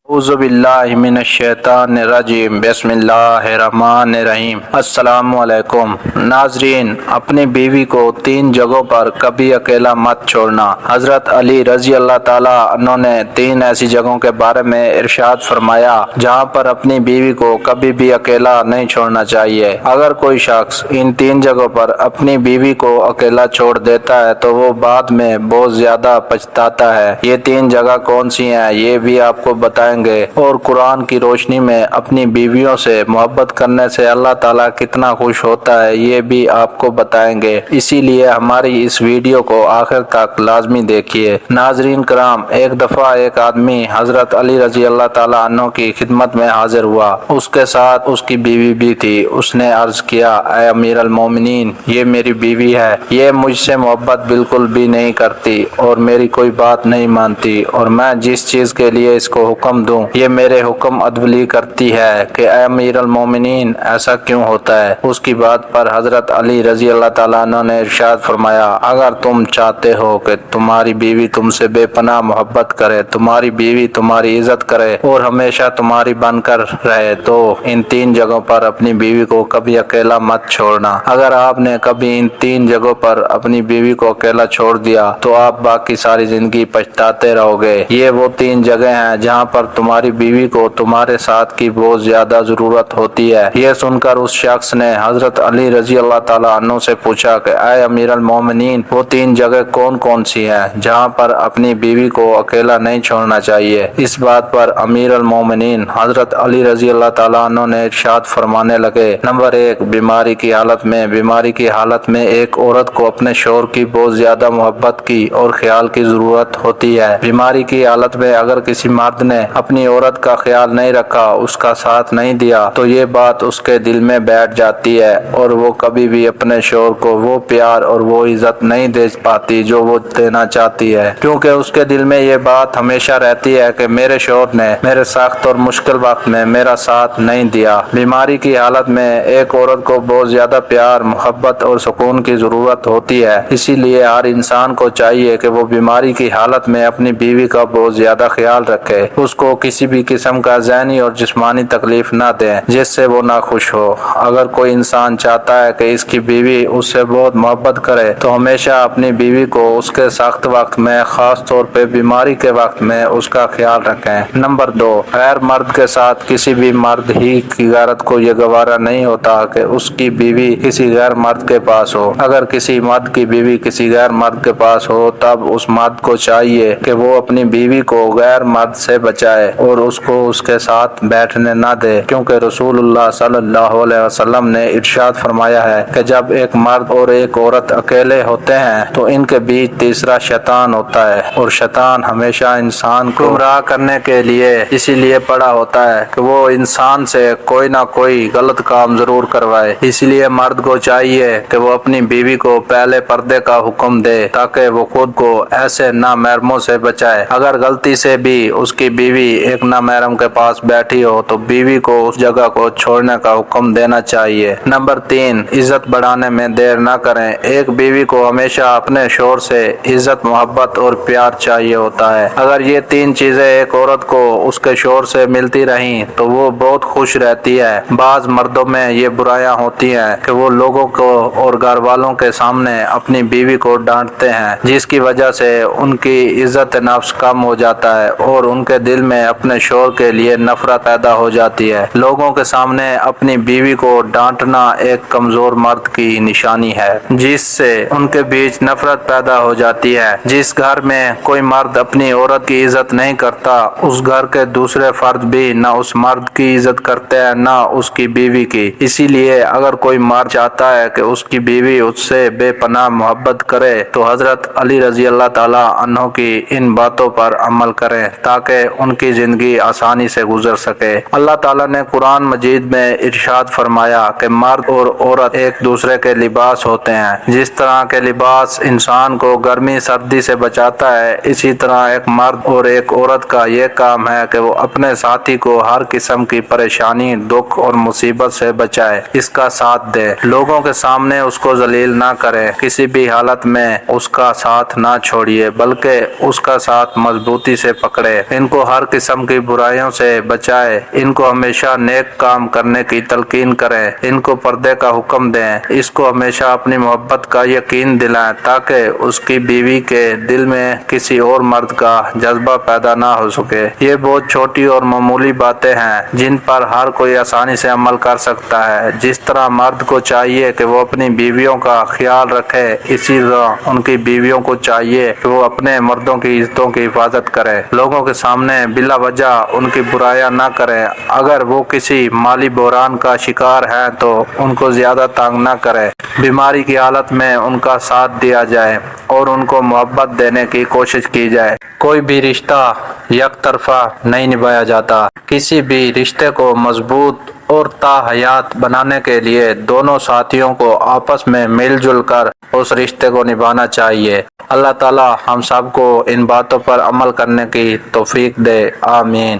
اعوذ باللہ من الشیطان الرجیم بسم اللہ الرحمن الرحیم۔ السلام علیکم ناظرین، اپنی بیوی کو 3 جگہوں پر کبھی اکیلا مت چھوڑنا۔ حضرت علی رضی اللہ تعالیٰ عنہ نے 3 ایسی جگہوں کے بارے میں ارشاد فرمایا جہاں پر اپنی بیوی کو کبھی بھی اکیلا نہیں چھوڑنا چاہیے۔ اگر کوئی شخص ان 3 جگہوں پر اپنی بیوی کو اکیلا چھوڑ دیتا ہے تو وہ بعد میں بہت زیادہ پچھتاتا ہے۔ یہ 3 جگہ کون سی ہیں یہ بھی آپ کو بتائیں گے، اور قرآن کی روشنی میں اپنی بیویوں سے محبت کرنے سے اللہ تعالیٰ کتنا خوش ہوتا ہے یہ بھی آپ کو بتائیں گے۔ اسی لیے ہماری اس ویڈیو کو آخر تک لازمی دیکھیے۔ ناظرین کرام، ایک دفعہ ایک آدمی حضرت علی رضی اللہ تعالیٰ عنہ کی خدمت میں حاضر ہوا۔ اس کے ساتھ اس کی بیوی بھی تھی۔ اس نے عرض کیا، اے امیر المومنین، یہ میری بیوی ہے، یہ مجھ سے محبت بالکل بھی نہیں کرتی اور میری کوئی بات نہیں مانتی، اور میں جس چیز کے لیے اس کو حکم دوں یہ میرے حکم عدولی کرتی ہے کہ اے امیر المومنین ایسا کیوں ہوتا ہے؟ اس کی بات پر حضرت علی رضی اللہ تعالیٰ عنہ نے ارشاد فرمایا، اگر تم چاہتے ہو کہ تمہاری بیوی تم سے بے پناہ محبت کرے، تمہاری بیوی تمہاری عزت کرے اور ہمیشہ تمہاری بن کر رہے تو ان 3 جگہوں پر اپنی بیوی کو کبھی اکیلا مت چھوڑنا۔ اگر آپ نے کبھی ان 3 جگہوں پر اپنی بیوی کو اکیلا چھوڑ دیا تو آپ باقی ساری زندگی پچھتاتے رہو گے۔ یہ وہ 3 جگہ ہیں جہاں پر تمہاری بیوی کو تمہارے ساتھ کی بہت زیادہ ضرورت ہوتی ہے۔ یہ سن کر اس شخص نے حضرت علی رضی اللہ تعالیٰ عنہ سے پوچھا کہ اے امیر المومنین، وہ 3 جگہ کون کون سی ہیں جہاں پر اپنی بیوی کو اکیلا نہیں چھوڑنا چاہیے؟ اس بات پر امیر المومنین حضرت علی رضی اللہ تعالیٰ عنہ نے ارشاد فرمانے لگے، نمبر 1، بیماری کی حالت میں۔ بیماری کی حالت میں ایک عورت کو اپنے شوہر کی بہت زیادہ محبت کی اور خیال کی ضرورت ہوتی ہے۔ بیماری کی حالت میں اگر کسی مرد نے اپنی عورت کا خیال نہیں رکھا، اس کا ساتھ نہیں دیا تو یہ بات اس کے دل میں بیٹھ جاتی ہے اور وہ کبھی بھی اپنے شوہر کو وہ پیار اور وہ عزت نہیں دے پاتی جو وہ دینا چاہتی ہے، کیونکہ اس کے دل میں یہ بات ہمیشہ رہتی ہے کہ میرے شوہر نے میرے سخت اور مشکل وقت میں میرا ساتھ نہیں دیا۔ بیماری کی حالت میں ایک عورت کو بہت زیادہ پیار، محبت اور سکون کی ضرورت ہوتی ہے۔ اسی لیے ہر انسان کو چاہیے کہ وہ بیماری کی حالت میں اپنی بیوی کا بہت زیادہ خیال رکھے، اس کو کسی بھی قسم کا ذہنی اور جسمانی تکلیف نہ دے جس سے وہ ناخوش ہو۔ اگر کوئی انسان چاہتا ہے کہ اس کی بیوی اس سے بہت محبت کرے تو ہمیشہ اپنی بیوی کو اس کے سخت وقت میں، خاص طور پہ بیماری کے وقت میں اس کا خیال رکھیں۔ نمبر 2، غیر مرد کے ساتھ کسی بھی مرد ہی کی غیرت کو یہ گوارا نہیں ہوتا کہ اس کی بیوی کسی غیر مرد کے پاس ہو۔ اگر کسی مرد کی بیوی کسی غیر مرد کے پاس ہو تب اس مرد کو چاہیے کہ وہ اپنی بیوی کو غیر مرد سے بچائے اور اس کو اس کے ساتھ بیٹھنے نہ دے، کیونکہ رسول اللہ صلی اللہ علیہ وسلم نے ارشاد فرمایا ہے کہ جب ایک مرد اور ایک عورت اکیلے ہوتے ہیں تو ان کے بیچ تیسرا شیطان ہوتا ہے، اور شیطان ہمیشہ انسان کو گمراہ کرنے کے لیے اسی لیے پڑا ہوتا ہے کہ وہ انسان سے کوئی نہ کوئی غلط کام ضرور کروائے۔ اس لیے مرد کو چاہیے کہ وہ اپنی بیوی کو پہلے پردے کا حکم دے تاکہ وہ خود کو ایسے نامحرموں سے بچائے۔ اگر غلطی سے بھی اس کی بیوی ایک نامحرم کے پاس بیٹھی ہو تو بیوی کو اس جگہ کو چھوڑنے کا حکم دینا چاہیے۔ نمبر 3، عزت بڑھانے میں دیر نہ کریں۔ ایک بیوی کو ہمیشہ اپنے شوہر سے عزت، محبت اور پیار چاہیے ہوتا ہے۔ اگر یہ 3 چیزیں ایک عورت کو اس کے شوہر سے ملتی رہیں تو وہ بہت خوش رہتی ہے۔ بعض مردوں میں یہ برائیاں ہوتی ہیں کہ وہ لوگوں کو اور گھر والوں کے سامنے اپنی بیوی کو ڈانٹتے ہیں، جس کی وجہ سے ان کی عزت نفس کم ہو جاتا ہے اور ان کے دل میں اپنے شوہر کے لیے نفرت پیدا ہو جاتی ہے۔ لوگوں کے سامنے اپنی بیوی کو ڈانٹنا ایک کمزور مرد کی نشانی ہے، جس سے ان کے بیچ نفرت پیدا ہو جاتی ہے۔ جس گھر میں کوئی مرد اپنی عورت کی عزت نہیں کرتا، اس گھر کے دوسرے فرد بھی نہ اس مرد کی عزت کرتے ہیں نہ اس کی بیوی کی۔ اسی لیے اگر کوئی مرد چاہتا ہے کہ اس کی بیوی اس سے بے پناہ محبت کرے تو حضرت علی رضی اللہ تعالیٰ عنہ کی ان باتوں پر عمل کریں تاکہ ان کی زندگی آسانی سے گزر سکے۔ اللہ تعالیٰ نے قرآن مجید میں ارشاد فرمایا کہ مرد اور عورت ایک دوسرے کے لباس ہوتے ہیں۔ جس طرح کے لباس انسان کو گرمی سردی سے بچاتا ہے، اسی طرح ایک مرد اور ایک عورت کا یہ کام ہے کہ وہ اپنے ساتھی کو ہر قسم کی پریشانی، دکھ اور مصیبت سے بچائے، اس کا ساتھ دے، لوگوں کے سامنے اس کو ذلیل نہ کرے، کسی بھی حالت میں اس کا ساتھ نہ چھوڑیے بلکہ اس کا ساتھ مضبوطی سے پکڑے۔ ان کو ہر قسم کی برائیوں سے بچائے، ان کو ہمیشہ نیک کام کرنے کی تلقین کریں، ان کو پردے کا حکم دیں، اس کو ہمیشہ اپنی محبت کا یقین دلائیں تاکہ اس کی بیوی کے دل میں کسی اور مرد کا جذبہ پیدا نہ ہو سکے۔ یہ بہت چھوٹی اور معمولی باتیں ہیں جن پر ہر کوئی آسانی سے عمل کر سکتا ہے۔ جس طرح مرد کو چاہیے کہ وہ اپنی بیویوں کا خیال رکھے، اسی طرح ان کی بیویوں کو چاہیے کہ وہ اپنے مردوں کی عزتوں کی حفاظت کرے، لوگوں کے سامنے بلا وجہ ان کی برائیاں نہ کرے۔ اگر وہ کسی مالی بحران کا شکار ہیں تو ان کو زیادہ تنگ نہ کرے، بیماری کی حالت میں ان کا ساتھ دیا جائے اور ان کو محبت دینے کی کوشش کی جائے۔ کوئی بھی رشتہ یک طرفہ نہیں نبھایا جاتا۔ کسی بھی رشتے کو مضبوط اور تا حیات بنانے کے لیے دونوں ساتھیوں کو آپس میں مل جل کر اس رشتے کو نبھانا چاہیے۔ اللہ تعالی ہم سب کو ان باتوں پر عمل کرنے کی توفیق دے، آمین۔